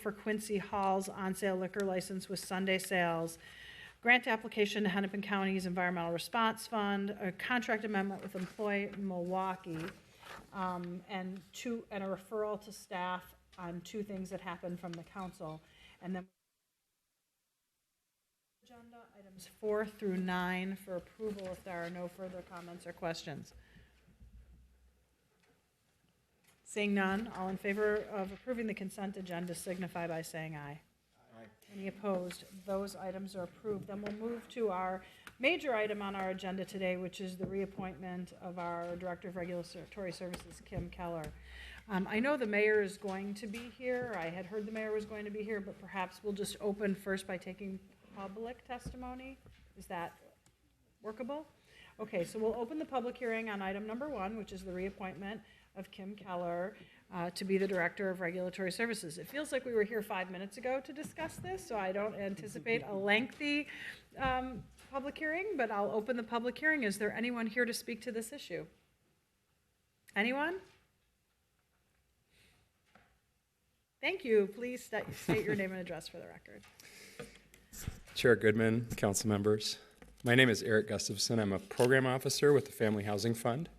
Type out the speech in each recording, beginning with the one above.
for Quincy Hall's on-sale liquor license with Sunday sales, grant application to Hennepin County's Environmental Response Fund, a contract amendment with Employ Milwaukee, and a referral to staff on 2 things that happened from the council. And then agenda items 4 through 9 for approval if there are no further comments or questions. Seeing none, all in favor of approving the consent agenda signify by saying aye. Aye. Any opposed? Those items are approved. Then we'll move to our major item on our agenda today, which is the reappointment of our Director of Regulatory Services, Kim Keller. I know the mayor is going to be here. I had heard the mayor was going to be here, but perhaps we'll just open first by taking public testimony. Is that workable? Okay, so we'll open the public hearing on item number 1, which is the reappointment of Kim Keller to be the Director of Regulatory Services. It feels like we were here 5 minutes ago to discuss this, so I don't anticipate a lengthy public hearing, but I'll open the public hearing. Is there anyone here to speak to this issue? Anyone? Thank you. Please state your name and address for the record. Chair Goodman, council members. My name is Eric Gustafson. I'm a program officer with the Family Housing Fund.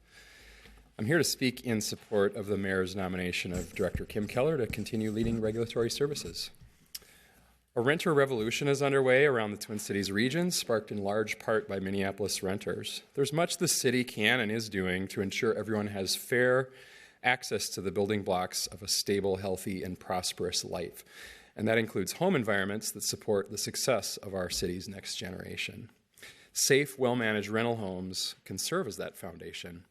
I'm here to speak in support of the mayor's nomination of Director Kim Keller to continue leading regulatory services. A renter revolution is underway around the Twin Cities region, sparked in large part by Minneapolis renters. There's much the city can and is doing to ensure everyone has fair access to the building blocks of a stable, healthy, and prosperous life. And that includes home environments that support the success of our city's next generation. Safe, well-managed rental homes can serve as that foundation.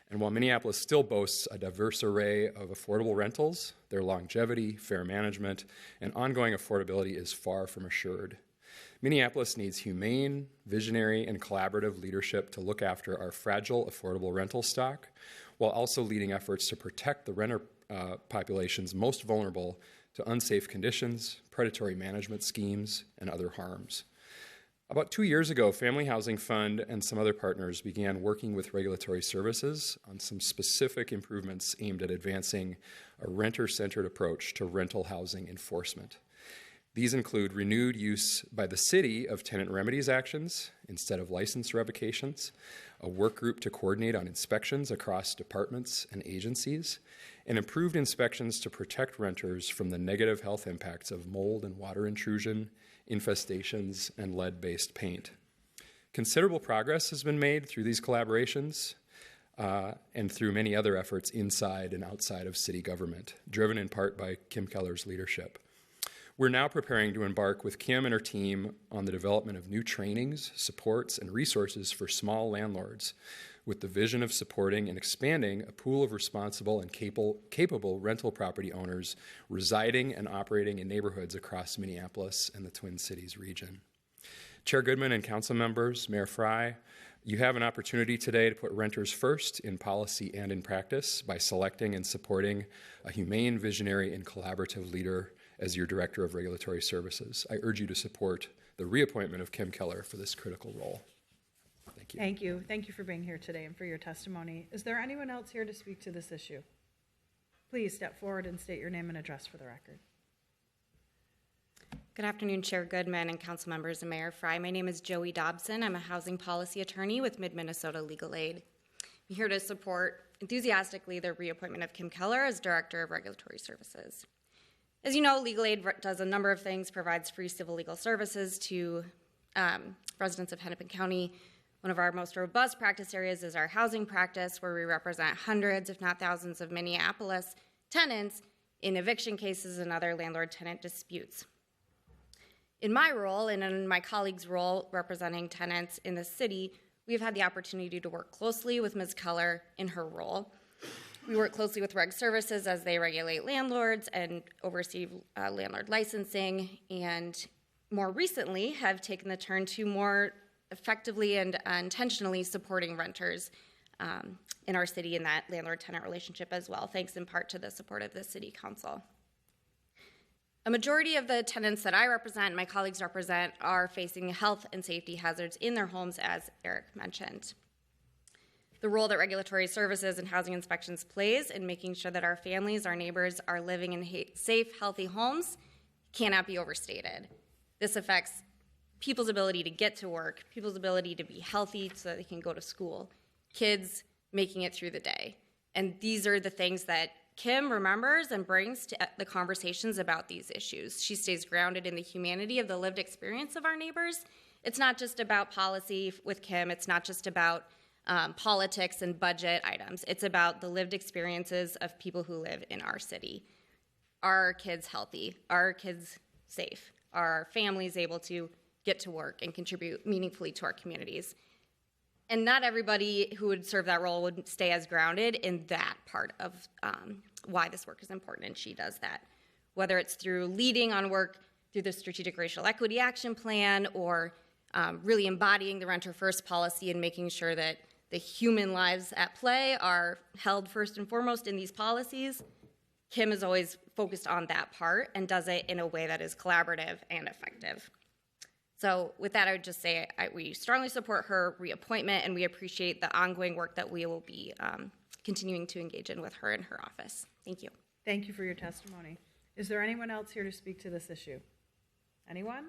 And while Minneapolis still boasts a diverse array of affordable rentals, their longevity, fair management, and ongoing affordability is far from assured. Minneapolis needs humane, visionary, and collaborative leadership to look after our fragile, affordable rental stock, while also leading efforts to protect the renter populations most vulnerable to unsafe conditions, predatory management schemes, and other harms. About 2 years ago, Family Housing Fund and some other partners began working with regulatory services on some specific improvements aimed at advancing a renter-centered approach to rental housing enforcement. These include renewed use by the city of tenant remedies actions instead of license revocations, a work group to coordinate on inspections across departments and agencies, and improved inspections to protect renters from the negative health impacts of mold and water intrusion, infestations, and lead-based paint. Considerable progress has been made through these collaborations and through many other efforts inside and outside of city government, driven in part by Kim Keller's leadership. We're now preparing to embark with Kim and her team on the development of new trainings, supports, and resources for small landlords, with the vision of supporting and expanding a pool of responsible and capable rental property owners residing and operating in neighborhoods across Minneapolis and the Twin Cities region. Chair Goodman and council members, Mayor Fry, you have an opportunity today to put renters first in policy and in practice by selecting and supporting a humane, visionary, and collaborative leader as your Director of Regulatory Services. I urge you to support the reappointment of Kim Keller for this critical role. Thank you. Thank you. Thank you for being here today and for your testimony. Is there anyone else here to speak to this issue? Please step forward and state your name and address for the record. Good afternoon, Chair Goodman and council members and Mayor Fry. My name is Joey Dobson. I'm a housing policy attorney with MidMinnesota Legal Aid. I'm here to support enthusiastically the reappointment of Kim Keller as Director of Regulatory Services. As you know, Legal Aid does a number of things, provides free civil legal services to residents of Hennepin County. One of our most robust practice areas is our housing practice, where we represent hundreds, if not thousands, of Minneapolis tenants in eviction cases and other landlord-tenant disputes. In my role and in my colleague's role representing tenants in the city, we've had the opportunity to work closely with Ms. Keller in her role. We work closely with Reg Services as they regulate landlords and oversee landlord licensing, and more recently have taken the turn to more effectively and intentionally supporting renters in our city in that landlord-tenant relationship as well, thanks in part to the support of the City Council. A majority of the tenants that I represent and my colleagues represent are facing health and safety hazards in their homes, as Eric mentioned. The role that regulatory services and housing inspections plays in making sure that our families, our neighbors, are living in safe, healthy homes cannot be overstated. This affects people's ability to get to work, people's ability to be healthy so that they can go to school, kids making it through the day. And these are the things that Kim remembers and brings to the conversations about these issues. She stays grounded in the humanity of the lived experience of our neighbors. It's not just about policy with Kim. It's not just about politics and budget items. It's about the lived experiences of people who live in our city. Are our kids healthy? Are our kids safe? Are our families able to get to work and contribute meaningfully to our communities? And not everybody who would serve that role would stay as grounded in that part of why this work is important, and she does that. Whether it's through leading on work through the Strategic Racial Equity Action Plan, or really embodying the Renter First policy and making sure that the human lives at play are held first and foremost in these policies, Kim is always focused on that part and does it in a way that is collaborative and effective. So with that, I would just say we strongly support her reappointment, and we appreciate the ongoing work that we will be continuing to engage in with her in her office. Thank you. Thank you for your testimony. Is there anyone else here to speak to this issue? Anyone?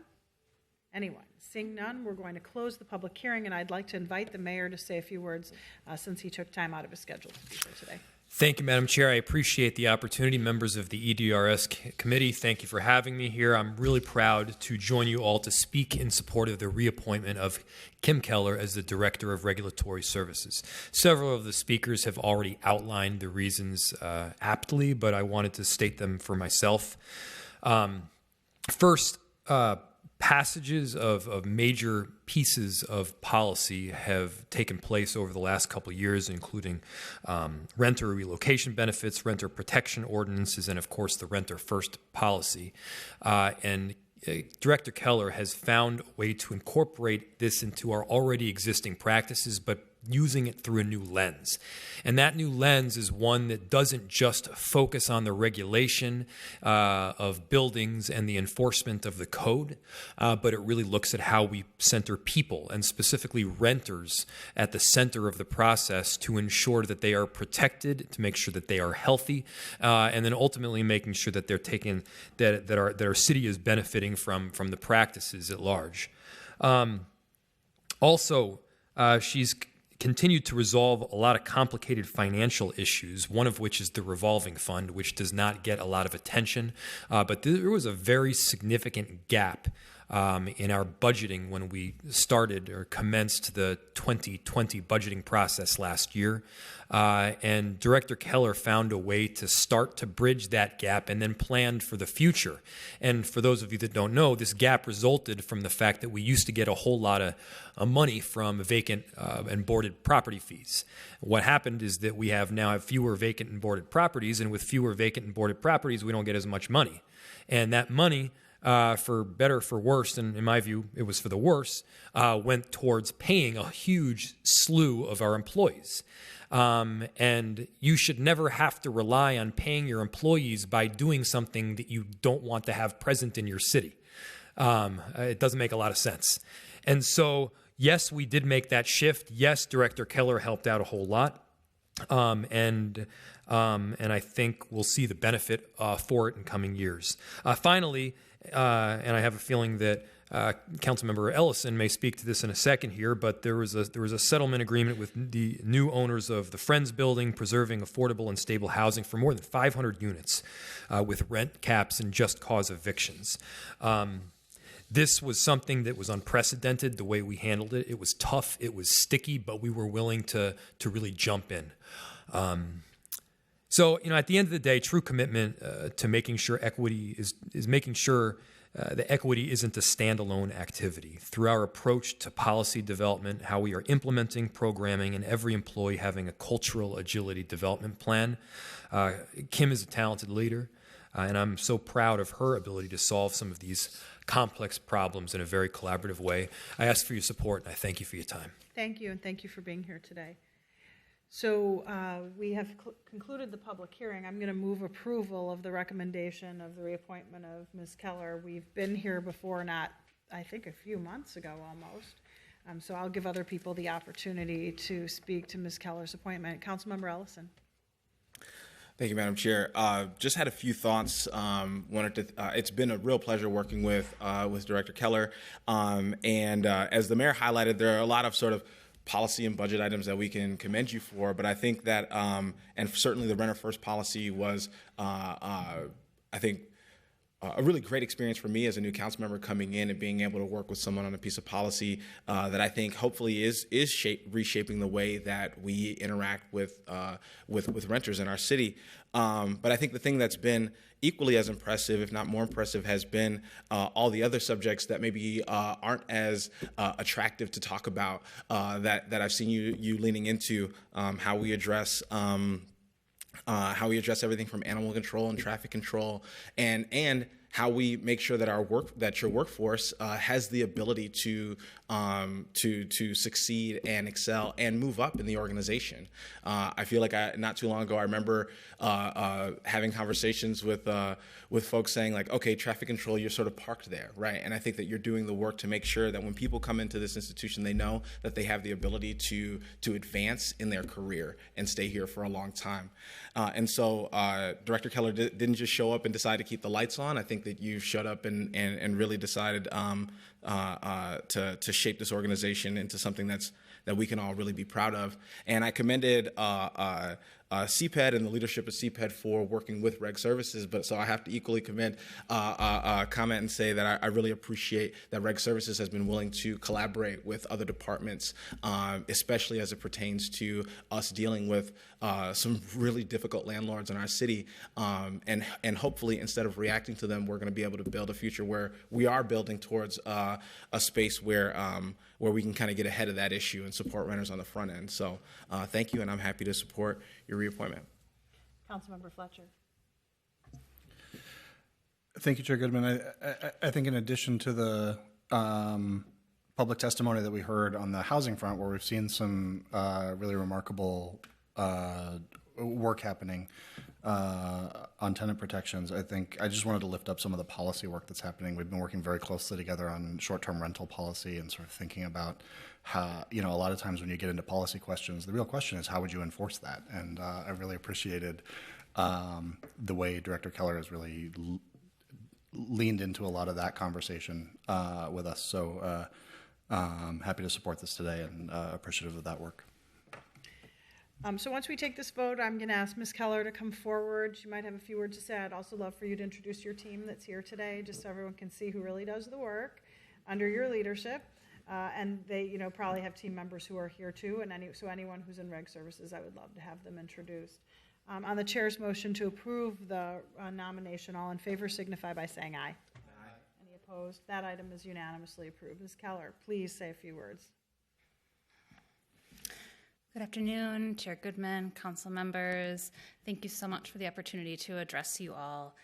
Anyone? Seeing none, we're going to close the public hearing, and I'd like to invite the mayor to say a few words since he took time out of his schedule to be here today. Thank you, Madam Chair. I appreciate the opportunity. Members of the EDRS committee, thank you for having me here. I'm really proud to join you all to speak in support of the reappointment of Kim Keller as the Director of Regulatory Services. Several of the speakers have already outlined the reasons aptly, but I wanted to state them for myself. First, passages of major pieces of policy have taken place over the last couple of years, including renter relocation benefits, renter protection ordinances, and of course the Renter First policy. And Director Keller has found a way to incorporate this into our already existing practices, but using it through a new lens. And that new lens is one that doesn't just focus on the regulation of buildings and the enforcement of the code, but it really looks at how we center people, and specifically renters, at the center of the process to ensure that they are protected, to make sure that they are healthy, and then ultimately making sure that they're taking that our city is benefiting from the practices at large. Also, she's continued to resolve a lot of complicated financial issues, one of which is the revolving fund, which does not get a lot of attention. But there was a very significant gap in our budgeting when we started or commenced the 2020 budgeting process last year. And Director Keller found a way to start to bridge that gap and then planned for the future. And for those of you that don't know, this gap resulted from the fact that we used to get a whole lot of money from vacant and boarded property fees. What happened is that we now have fewer vacant and boarded properties, and with fewer vacant and boarded properties, we don't get as much money. And that money, for better, for worse, and in my view, it was for the worse, went towards paying a huge slew of our employees. And you should never have to rely on paying your employees by doing something that you don't want to have present in your city. It doesn't make a lot of sense. And so, yes, we did make that shift. Yes, Director Keller helped out a whole lot. And I think we'll see the benefit for it in coming years. Finally, and I have a feeling that Councilmember Allison may speak to this in a second here, but there was a settlement agreement with the new owners of the Friends Building, preserving affordable and stable housing for more than 500 units with rent caps and just cause evictions. This was something that was unprecedented, the way we handled it. It was tough, it was sticky, but we were willing to really jump in. So, at the end of the day, true commitment to making sure equity is making sure the equity isn't a standalone activity. Through our approach to policy development, how we are implementing programming, and every employee having a cultural agility development plan. Kim is a talented leader, and I'm so proud of her ability to solve some of these complex problems in a very collaborative way. I ask for your support, and I thank you for your time. Thank you, and thank you for being here today. So we have concluded the public hearing. I'm going to move approval of the recommendation of the reappointment of Ms. Keller. We've been here before, I think a few months ago almost. So I'll give other people the opportunity to speak to Ms. Keller's appointment. Councilmember Allison. Thank you, Madam Chair. Just had a few thoughts. It's been a real pleasure working with Director Keller. As the mayor highlighted, there are a lot of sort of policy and budget items that we can commend you for. But I think that, and certainly the Renter First policy was, I think, a really great experience for me as a new council member coming in and being able to work with someone on a piece of policy that I think hopefully is reshaping the way that we interact with renters in our city. But I think the thing that's been equally as impressive, if not more impressive, has been all the other subjects that maybe aren't as attractive to talk about that I've seen you leaning into, how we address everything from animal control and traffic control, and how we make sure that your workforce has the ability to succeed and excel and move up in the organization. I feel like not too long ago I remember having conversations with folks saying like, okay, traffic control, you're sort of parked there, right? And I think that you're doing the work to make sure that when people come into this institution, they know that they have the ability to advance in their career and stay here for a long time. And so Director Keller didn't just show up and decide to keep the lights on. I think that you showed up and really decided to shape this organization into something that we can all really be proud of. And I commended CPED and the leadership of CPED for working with Reg Services, but so I have to equally comment and say that I really appreciate that Reg Services has been willing to collaborate with other departments, especially as it pertains to us dealing with some really difficult landlords in our city, and hopefully instead of reacting to them, we're going to be able to build a future where we are building towards a space where we can kind of get ahead of that issue and support renters on the front end. So thank you, and I'm happy to support your reappointment. Councilmember Fletcher. Thank you, Chair Goodman. I think in addition to the public testimony that we heard on the housing front, where we've seen some really remarkable work happening on tenant protections, I just wanted to lift up some of the policy work that's happening. We've been working very closely together on short-term rental policy and sort of thinking about how, a lot of times when you get into policy questions, the real question is how would you enforce that? And I really appreciated the way Director Keller has really leaned into a lot of that conversation with us. So happy to support this today and appreciative of that work. So once we take this vote, I'm going to ask Ms. Keller to come forward. She might have a few words to say. I'd also love for you to introduce your team that's here today, just so everyone can see who really does the work under your leadership. And they, probably have team members who are here too. And anyone who's in Reg Services, I would love to have them introduced. On the chair's motion to approve the nomination, all in favor signify by saying aye. Aye. Any opposed? That item is unanimously approved. Ms. Keller, please say a few words. Good afternoon, Chair Goodman, council members. Thank you so much for the opportunity to address you all.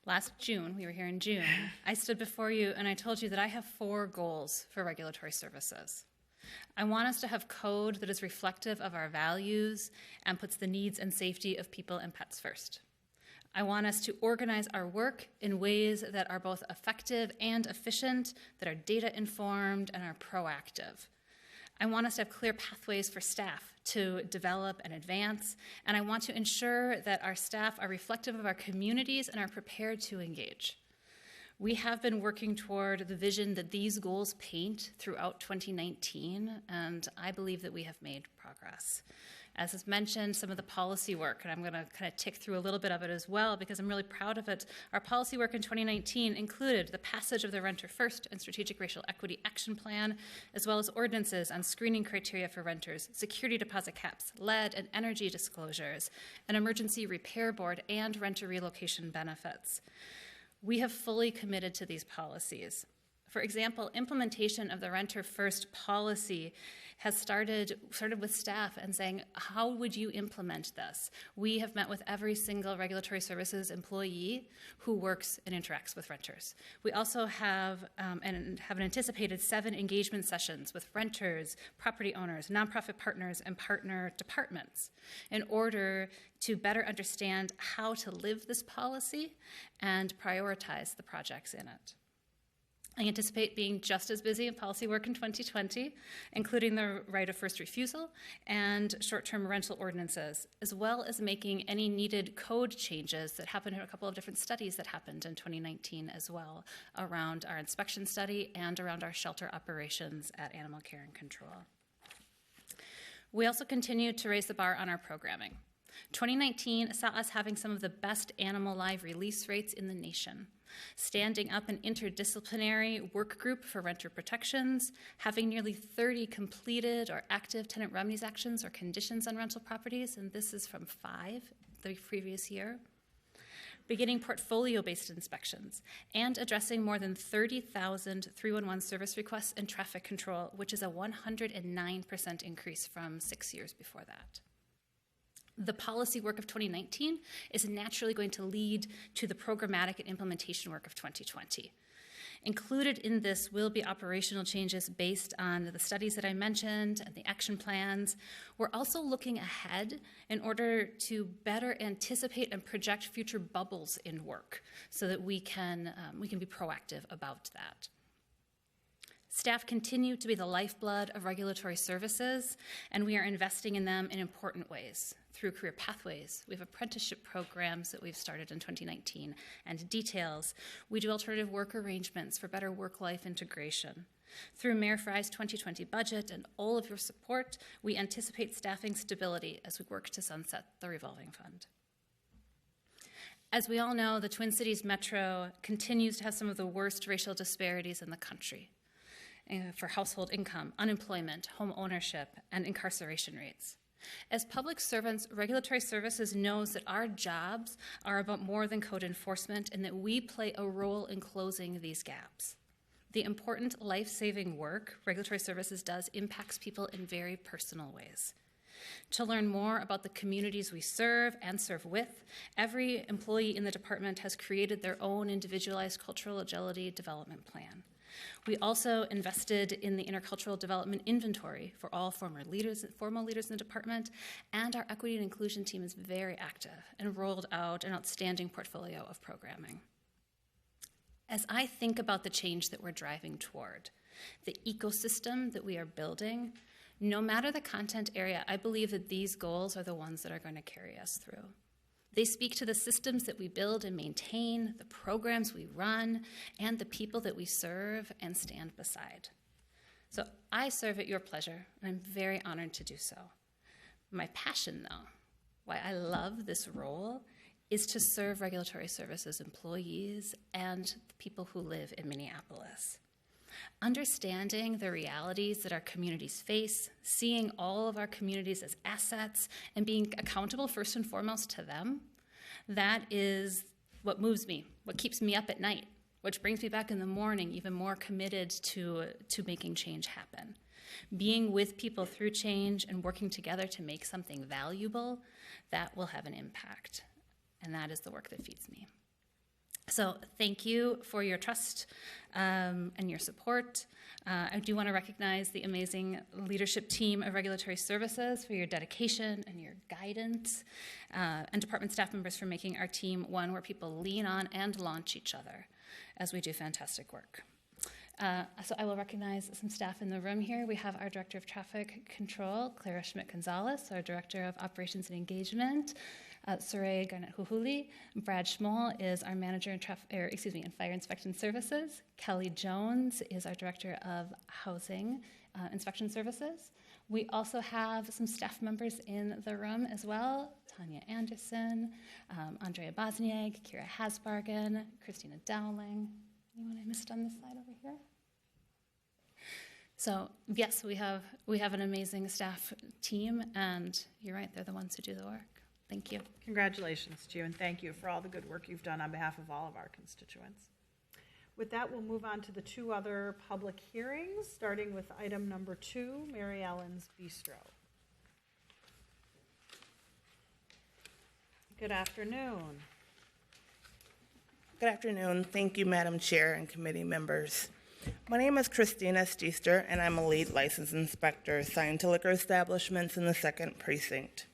Last June, we were here in June, I stood before you and I told you that I have 4 goals for regulatory services. I want us to have code that is reflective of our values and puts the needs and safety of people and pets first. I want us to organize our work in ways that are both effective and efficient, that are data informed and are proactive. I want us to have clear pathways for staff to develop and advance, and I want to ensure that our staff are reflective of our communities and are prepared to engage. We have been working toward the vision that these goals paint throughout 2019, and I believe that we have made progress. As is mentioned, some of the policy work, and I'm going to kind of tick through a little bit of it as well because I'm really proud of it. Our policy work in 2019 included the passage of the Renter First and Strategic Racial Equity Action Plan, as well as ordinances on screening criteria for renters, security deposit caps, lead and energy disclosures, an emergency repair board, and renter relocation benefits. We have fully committed to these policies. For example, implementation of the Renter First policy has started with staff and saying, how would you implement this? We have met with every single regulatory services employee who works and interacts with renters. We also have an anticipated 7 engagement sessions with renters, property owners, nonprofit partners, and partner departments in order to better understand how to live this policy and prioritize the projects in it. I anticipate being just as busy in policy work in 2020, including the right of first refusal and short-term rental ordinances, as well as making any needed code changes that happened in a couple of different studies that happened in 2019 as well, around our inspection study and around our shelter operations at Animal Care and Control. We also continue to raise the bar on our programming. 2019 saw us having some of the best animal live release rates in the nation, standing up an interdisciplinary work group for renter protections, having nearly 30 completed or active tenant remedies actions or conditions on rental properties, and this is from 5 the previous year, beginning portfolio-based inspections, and addressing more than 30,000 311 service requests and traffic control, which is a 109% increase from 6 years before that. The policy work of 2019 is naturally going to lead to the programmatic and implementation work of 2020. Included in this will be operational changes based on the studies that I mentioned and the action plans. We're also looking ahead in order to better anticipate and project future bubbles in work so that we can be proactive about that. Staff continue to be the lifeblood of regulatory services, and we are investing in them in important ways. Through career pathways, we have apprenticeship programs that we've started in 2019, and details. We do alternative work arrangements for better work-life integration. Through Mayor Frye's 2020 budget and all of your support, we anticipate staffing stability as we work to sunset the revolving fund. As we all know, the Twin Cities Metro continues to have some of the worst racial disparities in the country for household income, unemployment, home ownership, and incarceration rates. As public servants, regulatory services knows that our jobs are about more than code enforcement and that we play a role in closing these gaps. The important life-saving work regulatory services does impacts people in very personal ways. To learn more about the communities we serve and serve with, every employee in the department has created their own individualized cultural agility development plan. We also invested in the intercultural development inventory for all formal leaders in the department, and our equity and inclusion team is very active and rolled out an outstanding portfolio of programming. As I think about the change that we're driving toward, the ecosystem that we are building, no matter the content area, I believe that these goals are the ones that are going to carry us through. They speak to the systems that we build and maintain, the programs we run, and the people that we serve and stand beside. So I serve at your pleasure, and I'm very honored to do so. My passion, though, why I love this role, is to serve regulatory services employees and the people who live in Minneapolis. Understanding the realities that our communities face, seeing all of our communities as assets, and being accountable first and foremost to them, that is what moves me, what keeps me up at night, which brings me back in the morning even more committed to making change happen. Being with people through change and working together to make something valuable, that will have an impact. And that is the work that feeds me. So thank you for your trust and your support. I do want to recognize the amazing leadership team of regulatory services for your dedication and your guidance, and department staff members for making our team one where people lean on and launch each other as we do fantastic work. So I will recognize some staff in the room here. We have our Director of Traffic Control, Clara Schmidt-Gonzalez, our Director of Operations and Engagement, Saray Garnett-Huhuli. Brad Schmoll is our Manager in Fire Inspection Services. Kelly Jones is our Director of Housing Inspection Services. We also have some staff members in the room as well. Tanya Anderson, Andrea Bosniak, Kira Hasbargen, Christina Dowling. Anyone I missed on this slide over here? So yes, we have an amazing staff team, and you're right, they're the ones who do the work. Thank you. Congratulations to you, and thank you for all the good work you've done on behalf of all of our constituents. With that, we'll move on to the 2 other public hearings, starting with item number 2, Mary Ellen's Bistro. Good afternoon. Good afternoon. Thank you, Madam Chair and committee members. My name is Christina Stiester, and I'm a lead license inspector assigned to liquor establishments in the 2nd Precinct.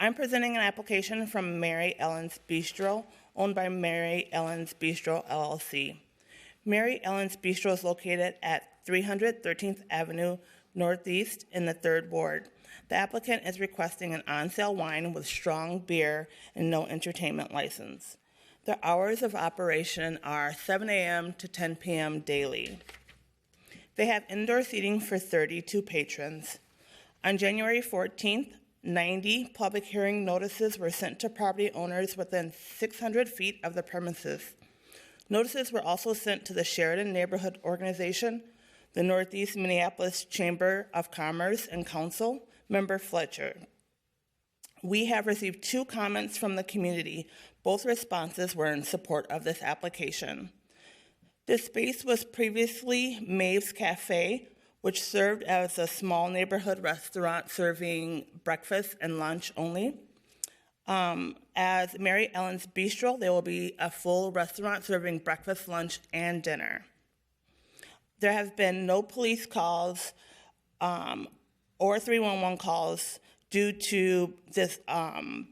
I'm presenting an application from Mary Ellen's Bistro, owned by Mary Ellen's Bistro, LLC. Mary Ellen's Bistro is located at 300 13th Avenue Northeast in the 3rd Ward. The applicant is requesting an on-sale wine with strong beer and no entertainment license. Their hours of operation are 7 a.m. to 10 p.m. daily. They have indoor seating for 32 patrons. On January 14th, 90 public hearing notices were sent to property owners within 600 feet of the premises. Notices were also sent to the Sheridan Neighborhood Organization, the Northeast Minneapolis Chamber of Commerce and Council, Member Fletcher. We have received 2 comments from the community. Both responses were in support of this application. This space was previously Maeve's Cafe, which served as a small neighborhood restaurant serving breakfast and lunch only. As Mary Ellen's Bistro, there will be a full restaurant serving breakfast, lunch, and dinner. There have been no police calls or 311 calls due to this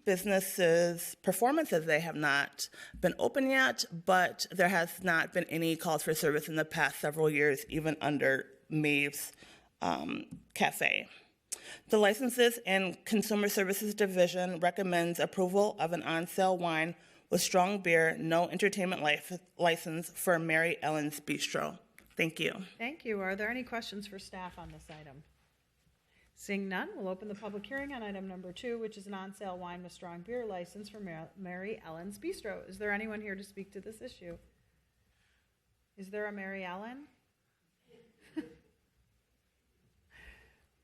business's performances. They have not been open yet, but there has not been any calls for service in the past several years, even under Maeve's Cafe. The Licenses and Consumer Services Division recommends approval of an on-sale wine with strong beer, no entertainment license for Mary Ellen's Bistro. Thank you. Thank you. Are there any questions for staff on this item? Seeing none, we'll open the public hearing on item number 2, which is an on-sale wine with strong beer license for Mary Ellen's Bistro. Is there anyone here to speak to this issue? Is there a Mary Ellen?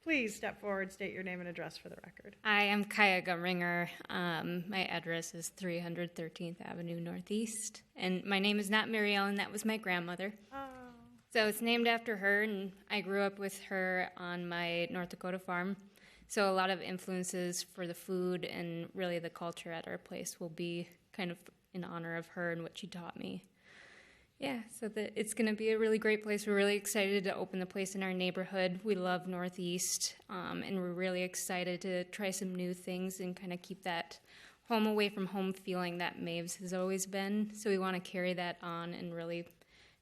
Please step forward, state your name and address for the record. I am Kaya Gumringer. My address is 300 13th Avenue Northeast. And my name is not Mary Ellen, that was my grandmother. Oh. So it's named after her, and I grew up with her on my North Dakota farm. So a lot of influences for the food and really the culture at our place will be kind of in honor of her and what she taught me. Yeah, so it's going to be a really great place. We're really excited to open the place in our neighborhood. We love Northeast, and we're really excited to try some new things and kind of keep that home away from home feeling that Maeve's has always been. So we want to carry that on and really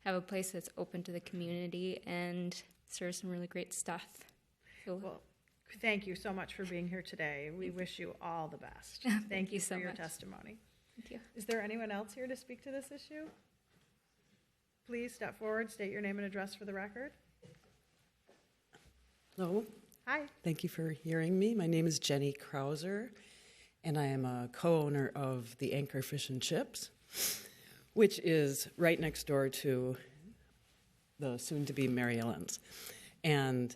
have a place that's open to the community and serve some really great stuff. So, Well, thank you so much for being here today. We wish you all the best. Thank you so for your much. testimony. Thank you. Is there anyone else here to speak to this issue? Please step forward, state your name and address for the record. Hello, Hi. thank you for hearing me. My name is Jenny Krauser, and I am a co-owner of the Anchor Fish and Chips, which is right next door to the soon-to-be Mary Ellen's. And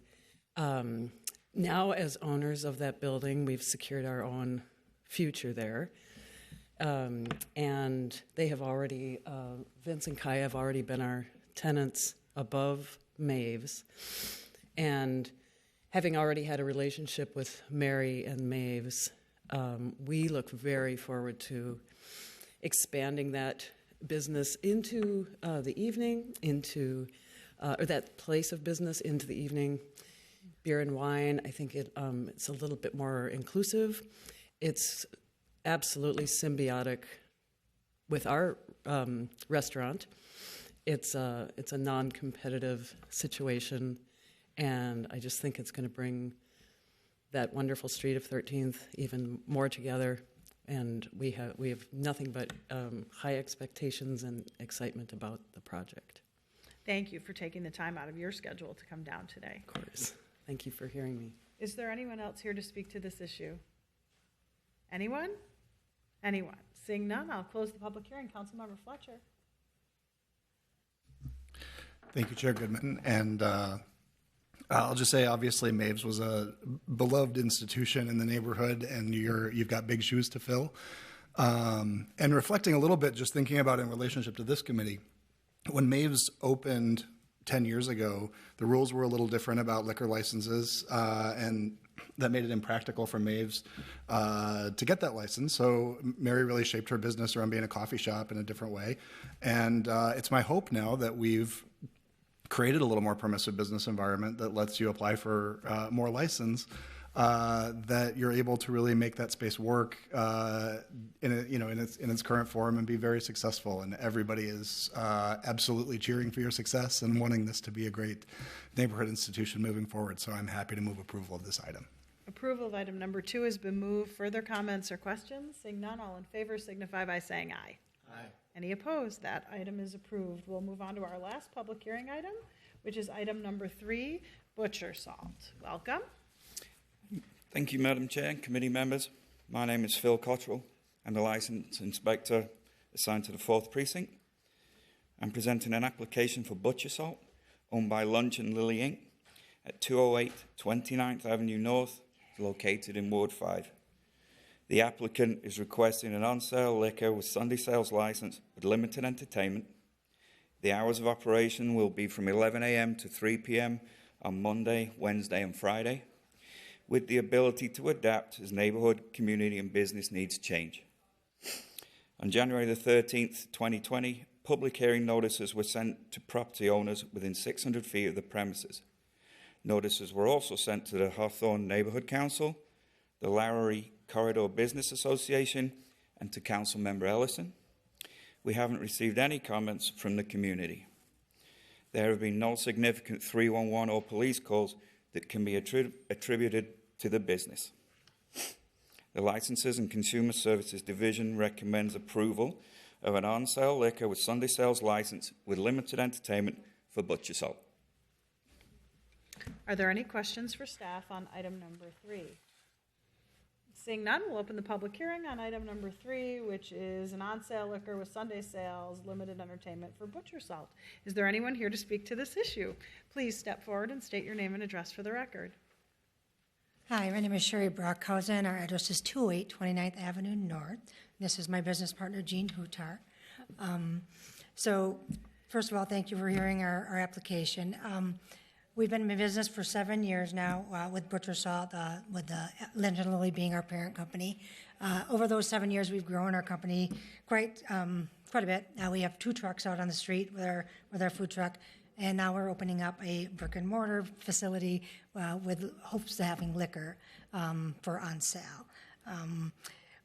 now as owners of that building, we've secured our own future there. And they have already, Vince and Kaya have already been our tenants above Maeve's. And having already had a relationship with Mary and Maeve's, we look very forward to expanding that business into the evening, or that place of business into the evening. Beer and wine, I think it's a little bit more inclusive. It's absolutely symbiotic with our restaurant. It's a non-competitive situation, and I just think it's going to bring that wonderful street of 13th even more together. And we have nothing but high expectations and excitement about the project. Thank you for taking the time out of your schedule to come down today. Of course. Thank you for hearing me. Is there anyone else here to speak to this issue? Anyone? Anyone? Seeing none, I'll close the public hearing. Councilmember Fletcher. Thank you, Chair Goodman. And I'll just say, obviously, Maeve's was a beloved institution in the neighborhood, and you've got big shoes to fill. And reflecting a little bit, just thinking about it in relationship to this committee, when Maeve's opened 10 years ago, the rules were a little different about liquor licenses, and that made it impractical for Maeve's to get that license. So Mary really shaped her business around being a coffee shop in a different way. And it's my hope now that we've created a little more permissive business environment that lets you apply for more license that you're able to really make that space work in its current form and be very successful. And everybody is absolutely cheering for your success and wanting this to be a great neighborhood institution moving forward. So I'm happy to move approval of this item. Approval of item number 2 has been moved. Further comments or questions? Seeing none, all in favor signify by saying aye. Aye. Any opposed? That item is approved. We'll move on to our last public hearing item, which is item number 3, butcher salt. Welcome. Thank you, Madam Chair and committee members. My name is Phil Kotwal. I'm the licensed inspector assigned to the 4th Precinct. I'm presenting an application for butcher salt owned by Lunch and Lily Inc. at 208 29th Avenue North, located in Ward 5. The applicant is requesting an on-sale liquor with Sunday sales license with limited entertainment. The hours of operation will be from 11 a.m. to 3 p.m. on Monday, Wednesday, and Friday, with the ability to adapt as neighborhood, community, and business needs change. On January the 13th, 2020, public hearing notices were sent to property owners within 600 feet of the premises. Notices were also sent to the Hawthorne Neighborhood Council, the Lowry Corridor Business Association, and to Councilmember Allison. We haven't received any comments from the community. There have been no significant 311 or police calls that can be attributed to the business. The Licenses and Consumer Services Division recommends approval of an on-sale liquor with Sunday sales license with limited entertainment for butcher salt. Are there any questions for staff on item number 3? Seeing none, we'll open the public hearing on item number 3, which is an on-sale liquor with Sunday sales, limited entertainment for butcher salt. Is there anyone here to speak to this issue? Please step forward and state your name and address for the record. Hi, my name is Shari Brockhouse. Our address is 208 29th Avenue North. This is my business partner, Jean Butare. So, first of all, thank you for hearing our application. We've been in business for 7 years now with Butcher Salt, with Lynch and Lily being our parent company. Over those 7 years, we've grown our company quite a bit. Now we have 2 trucks out on the street with our food truck, and now we're opening up a brick and mortar facility with hopes of having liquor for on sale.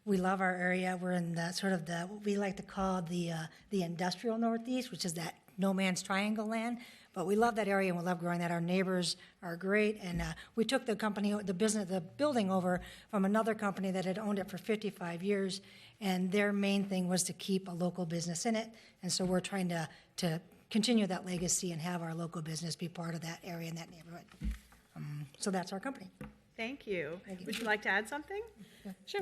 We love our area. We're in the sort of what we like to call the industrial Northeast, which is that no man's triangle land. But we love that area and we love growing that. Our neighbors are great, and we took the building over from another company that had owned it for 55 years, and their main thing was to keep a local business in it. And so we're trying to continue that legacy and have our local business be part of that area and that neighborhood. So that's our company. Thank you. Would you like to add something? Sure.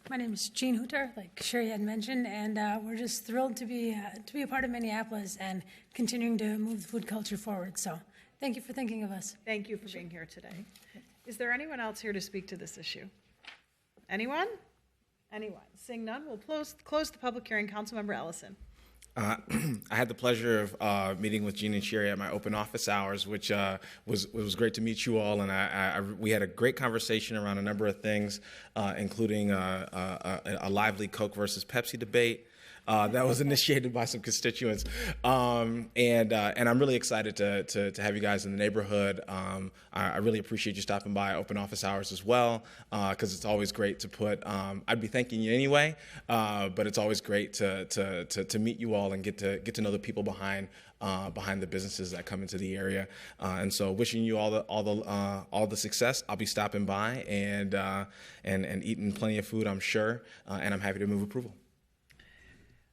My name is Jean Butare, like Shari had mentioned, and we're just thrilled to be a part of Minneapolis and continuing to move the food culture forward. So thank you for thinking of us. Thank you for being here today. Is there anyone else here to speak to this issue? Anyone? Anyone? Seeing none, we'll close the public hearing. Councilmember Allison. I had the pleasure of meeting with Jean and Shari at my open office hours, which was great to meet you all. And we had a great conversation around a number of things, including a lively Coke versus Pepsi debate. That was initiated by some constituents, and I'm really excited to have you guys in the neighborhood. I really appreciate you stopping by open office hours as well, because it's always great to put. I'd be thanking you anyway, but it's always great to meet you all and get to know the people behind the businesses that come into the area. And so, wishing you all the success. I'll be stopping by and eating plenty of food, I'm sure, and I'm happy to move approval.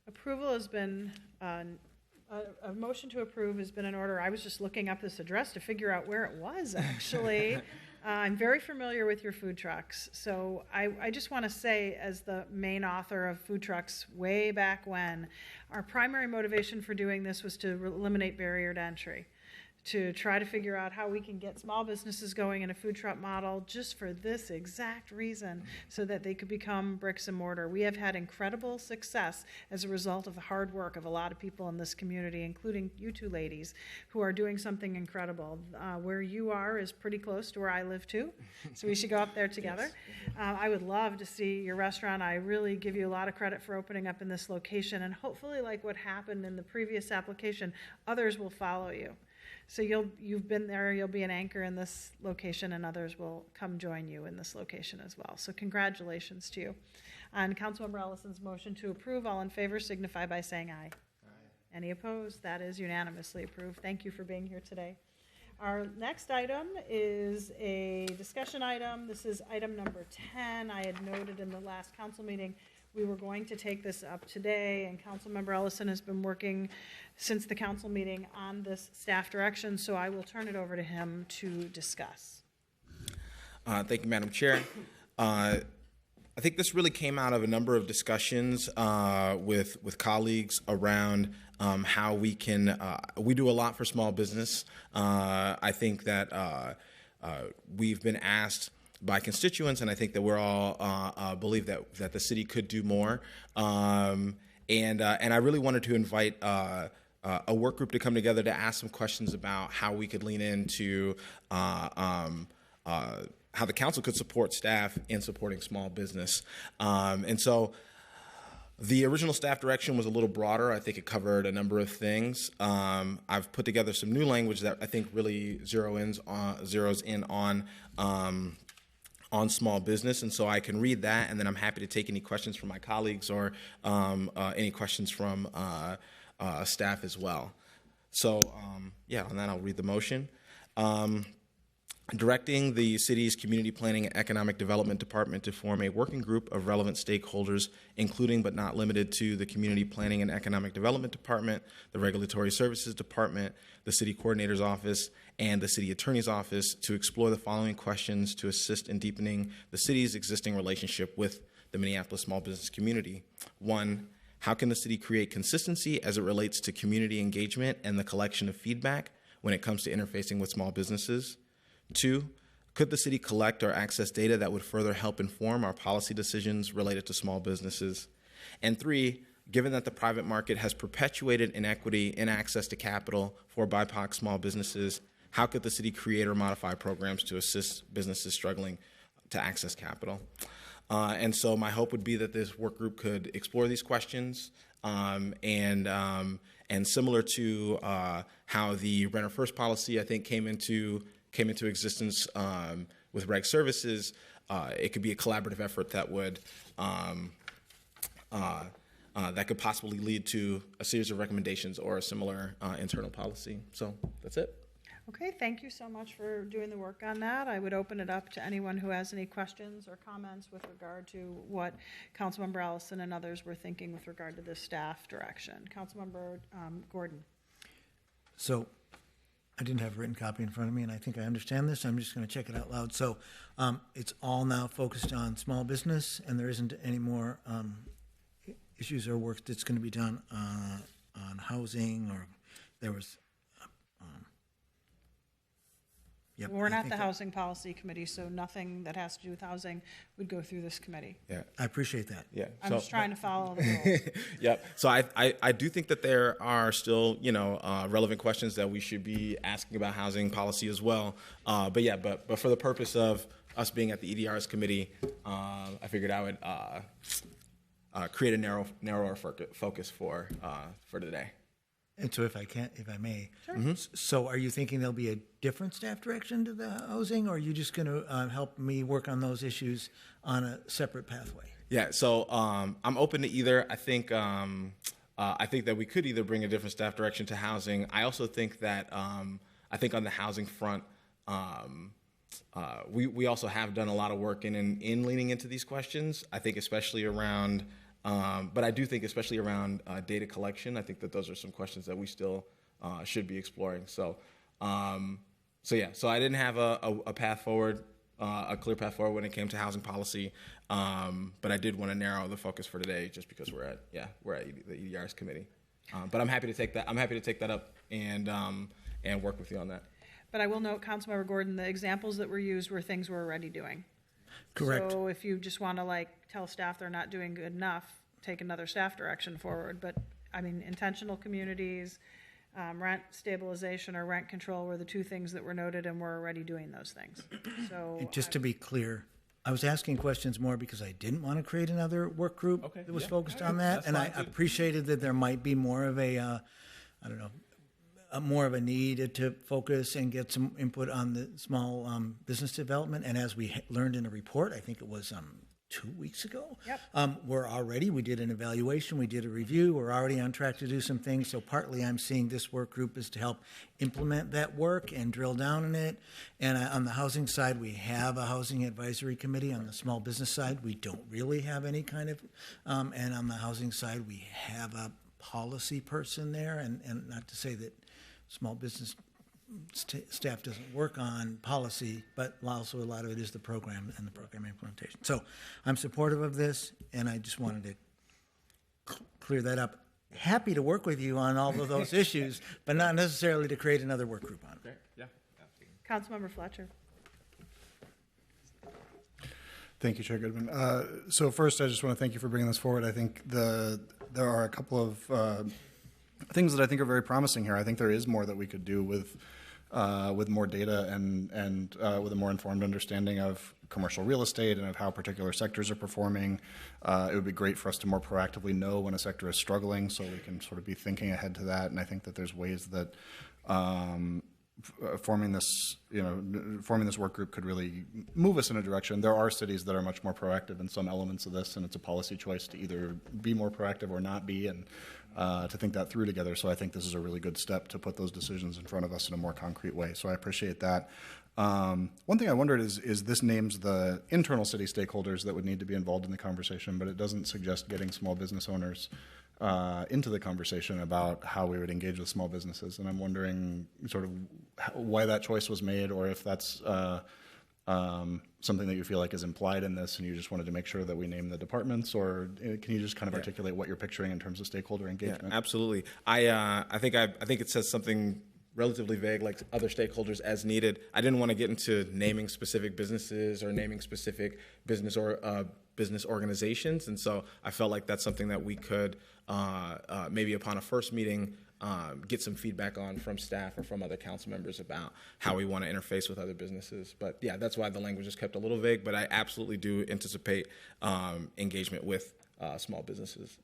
Approval has been, a motion to approve has been in order. I was just looking up this address to figure out where it was, actually. I'm very familiar with your food trucks. So I just want to say, as the main author of food trucks way back when, our primary motivation for doing this was to eliminate barrier to entry, to try to figure out how we can get small businesses going in a food truck model just for this exact reason, so that they could become bricks and mortar. We have had incredible success as a result of the hard work of a lot of people in this community, including you two ladies, who are doing something incredible. Where you are is pretty close to where I live too, so we should go up there together. Yes. I would love to see your restaurant. I really give you a lot of credit for opening up in this location, and hopefully, like what happened in the previous application, others will follow you. So you've been there, you'll be an anchor in this location, and others will come join you in this location as well. So congratulations to you. On Councilmember Allison's motion to approve, all in favor signify by saying aye. Aye. Any opposed? That is unanimously approved. Thank you for being here today. Our next item is a discussion item. This is item number 10. I had noted in the last council meeting we were going to take this up today, and Councilmember Allison has been working since the council meeting on this staff direction, so I will turn it over to him to discuss. Thank you, Madam Chair. I think this really came out of a number of discussions with colleagues around how we can, we do a lot for small business. I think that we've been asked by constituents, and I think that we're all believe that the city could do more. And I really wanted to invite a work group to come together to ask some questions about how we could lean into how the council could support staff in supporting small business. And so the original staff direction was a little broader. I think it covered a number of things. I've put together some new language that I think really zeroes in on small business, and so I can read that, and then I'm happy to take any questions from my colleagues or any questions from staff as well. So yeah, on that I'll read the motion. Directing the city's Community Planning and Economic Development Department to form a working group of relevant stakeholders, including but not limited to the Community Planning and Economic Development Department, the Regulatory Services Department, the City Coordinator's Office, and the City Attorney's Office to explore the following questions to assist in deepening the city's existing relationship with the Minneapolis small business community. 1, how can the city create consistency as it relates to community engagement and the collection of feedback when it comes to interfacing with small businesses? 2, could the city collect or access data that would further help inform our policy decisions related to small businesses? And 3, given that the private market has perpetuated inequity in access to capital for BIPOC small businesses, how could the city create or modify programs to assist businesses struggling to access capital? And so my hope would be that this work group could explore these questions and similar to how the Renter First policy, I think, came into existence with Reg Services, it could be a collaborative effort that would that could possibly lead to a series of recommendations or a similar internal policy. So that's it. Okay, thank you so much for doing the work on that. I would open it up to anyone who has any questions or comments with regard to what Councilmember Allison and others were thinking with regard to this staff direction. Councilmember Gordon. So I didn't have a written copy in front of me, and I think I understand this. I'm just going to check it out loud. So it's all now focused on small business, and there isn't any more issues or work that's going to be done on housing, or there was. Yep, We're not the Housing Policy Committee, so nothing that has to do with housing would go through this committee. Yeah, I appreciate that. Yeah, I'm just trying to follow the rules. Yep. So I do think that there are still relevant questions that we should be asking about housing policy as well. But for the purpose of us being at the EDR's committee, I figured I would create a narrower focus for today. And so if I may, Sure. Mm-hmm. So are you thinking there'll be a different staff direction to the housing, or are you just going to help me work on those issues on a separate pathway? Yeah, so I'm open to either. I think that we could either bring a different staff direction to housing. I also think that I think on the housing front, we also have done a lot of work in leaning into these questions. I think especially around. But I do think, especially around data collection, I think that those are some questions that we still should be exploring. So I didn't have a path forward, a clear path forward when it came to housing policy, but I did want to narrow the focus for today, just because we're at the EDR's committee. But I'm happy to take that. I'm happy to take that up and work with you on that. But I will note, Councilmember Gordon, the examples that were used were things we're already doing. Correct. So if you just want to tell staff they're not doing good enough, take another staff direction forward. But I mean, intentional communities, rent stabilization or rent control were the two things that were noted, and we're already doing those things. So And just to be clear, I was asking questions more because I didn't want to create another work group that was focused on that, and I appreciated that there might be more of a more of a need to focus and get some input on the small business development. And as we learned in a report, I think it was 2 weeks ago, we did an evaluation, we did a review, we're already on track to do some things. So partly I'm seeing this work group is to help implement that work and drill down in it. And on the housing side, we have a housing advisory committee. On the small business side, we don't really have any kind of, and on the housing side, we have a policy person there. And not to say that small business staff doesn't work on policy, but also a lot of it is the program and the program implementation. So I'm supportive of this, and I just wanted to clear that up. Happy to work with you on all of those issues, but not necessarily to create another work group on it. Yeah. Councilmember Fletcher. Thank you, Chair Goodman. So first, I just want to thank you for bringing this forward. I think there are a couple of things that I think are very promising here. I think there is more that we could do with more data and with a more informed understanding of commercial real estate and of how particular sectors are performing. It would be great for us to more proactively know when a sector is struggling, so we can sort of be thinking ahead to that. And I think that there's ways that forming this work group could really move us in a direction. There are cities that are much more proactive in some elements of this, and it's a policy choice to either be more proactive or not be, and to think that through together. So I think this is a really good step to put those decisions in front of us in a more concrete way. So I appreciate that. One thing I wondered is this names the internal city stakeholders that would need to be involved in the conversation, but it doesn't suggest getting small business owners into the conversation about how we would engage with small businesses. And I'm wondering sort of why that choice was made, or if that's something that you feel like is implied in this and you just wanted to make sure that we name the departments, or can you just kind of articulate what you're picturing in terms of stakeholder engagement? Yeah, absolutely. I think it says something relatively vague, like other stakeholders as needed. I didn't want to get into naming specific businesses or naming specific business or business organizations, and so I felt like that's something that we could maybe upon a first meeting get some feedback on from staff or from other council members about how we want to interface with other businesses. But yeah, that's why the language is kept a little vague, but I absolutely do anticipate engagement with small businesses.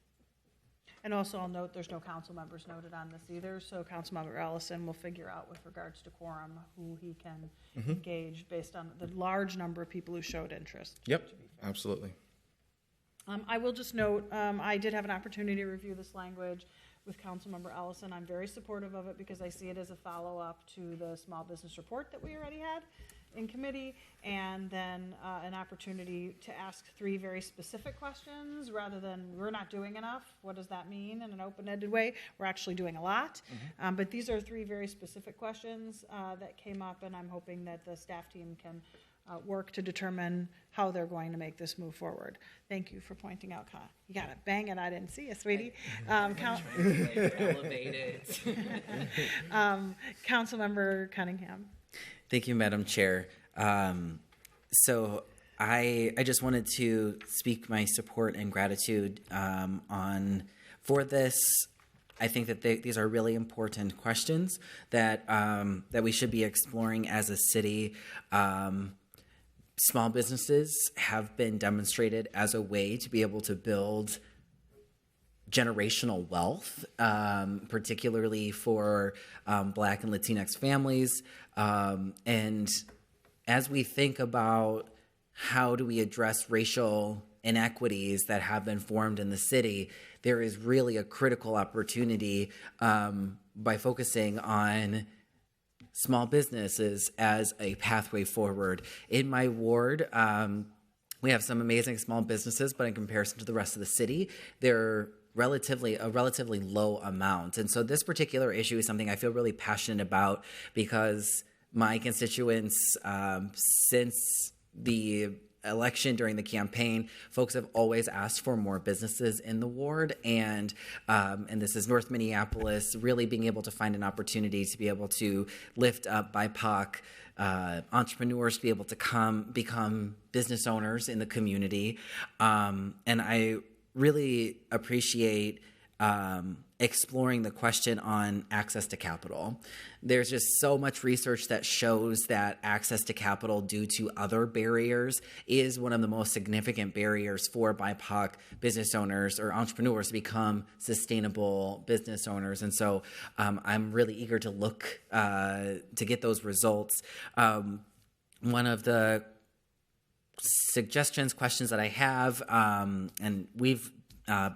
And also, I'll note there's no council members noted on this either, so Councilmember Allison will figure out with regards to quorum who he can engage based on the large number of people who showed interest. Yep, absolutely. I will just note, I did have an opportunity to review this language with Councilmember Allison. I'm very supportive of it because I see it as a follow-up to the small business report that we already had in committee, and then an opportunity to ask 3 very specific questions rather than we're not doing enough. What does that mean in an open-ended way? We're actually doing a lot. But these are 3 very specific questions that came up, and I'm hoping that the staff team can work to determine how they're going to make this move forward. Thank you for pointing out, Ka. You got it. Bang it. I didn't see you, sweetie. Councilmember Cunningham. Thank you, Madam Chair. So I just wanted to speak my support and gratitude for this. I think that these are really important questions that we should be exploring as a city. Small businesses have been demonstrated as a way to be able to build generational wealth, particularly for Black and Latinx families. And as we think about how do we address racial inequities that have been formed in the city, there is really a critical opportunity by focusing on small businesses as a pathway forward. In my ward, we have some amazing small businesses, but in comparison to the rest of the city, they're a relatively low amount. And so this particular issue is something I feel really passionate about because my constituents, since the election, during the campaign, folks have always asked for more businesses in the ward, and this is North Minneapolis, really being able to find an opportunity to be able to lift up BIPOC entrepreneurs to be able to become business owners in the community. And I really appreciate exploring the question on access to capital. There's just so much research that shows that access to capital due to other barriers is one of the most significant barriers for BIPOC business owners or entrepreneurs to become sustainable business owners. And so I'm really eager to look to get those results. One of the suggestions, questions that I have, and we've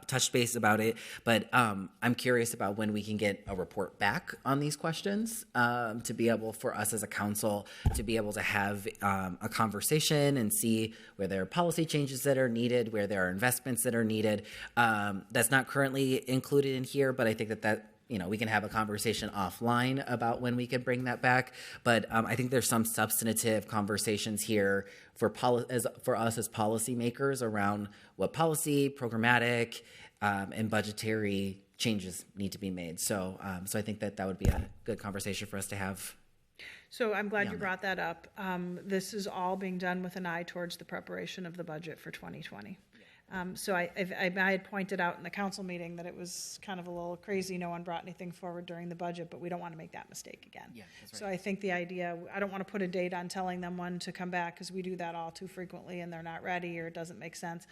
touched base about it, but I'm curious about when we can get a report back on these questions to be able, for us as a council, to be able to have a conversation and see where there are policy changes that are needed, where there are investments that are needed. That's not currently included in here, but I think that we can have a conversation offline about when we can bring that back. But I think there's some substantive conversations here for us as policymakers around what policy, programmatic, and budgetary changes need to be made. So I think that would be a good conversation for us to have. So I'm glad you brought that up. This is all being done with an eye towards the preparation of the budget for 2020. So I had pointed out in the council meeting that it was kind of a little crazy. No one brought anything forward during the budget, but we don't want to make that mistake again. Yeah, that's right. So I think the idea, I don't want to put a date on telling them when to come back, because we do that all too frequently and they're not ready or it doesn't make sense.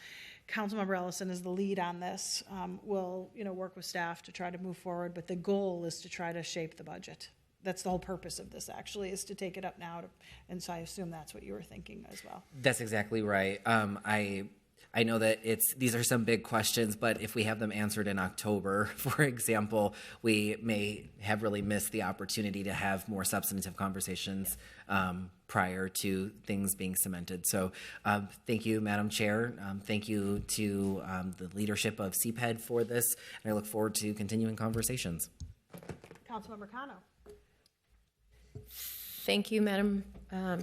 Councilmember Allison is the lead on this. We'll work with staff to try to move forward, but the goal is to try to shape the budget. That's the whole purpose of this, actually, is to take it up now. And so I assume that's what you were thinking as well. That's exactly right. I know that these are some big questions, but if we have them answered in October, for example, we may have really missed the opportunity to have more substantive conversations prior to things being cemented. So thank you, Madam Chair. Thank you to the leadership of CPED for this, and I look forward to continuing conversations. Councilmember Cano. Thank you, Madam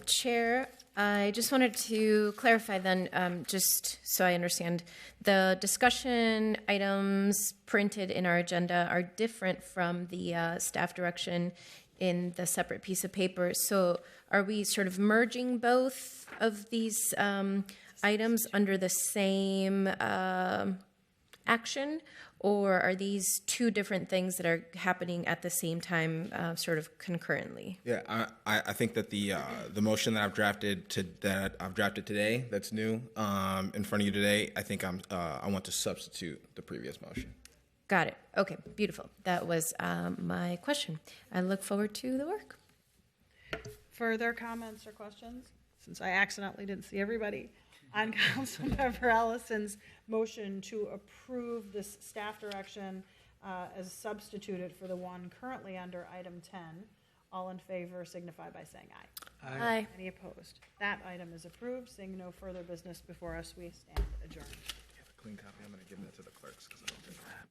Chair. I just wanted to clarify then, just so I understand, the discussion items printed in our agenda are different from the staff direction in the separate piece of paper. So are we sort of merging both of these items under the same action? Or are these two different things that are happening at the same time, sort of concurrently? Yeah, I think that the motion that I've drafted today, that's new in front of you today, I think I want to substitute the previous motion. Got it. Okay, beautiful. That was my question. I look forward to the work. Further comments or questions? Since I accidentally didn't see everybody. On Councilmember Allison's motion to approve this staff direction as substituted for the one currently under item 10. All in favor signify by saying aye. Aye. Aye. Any opposed? That item is approved. Seeing no further business before us, we stand adjourned. You have a clean copy. I'm going to give that to the clerks because I don't think I have.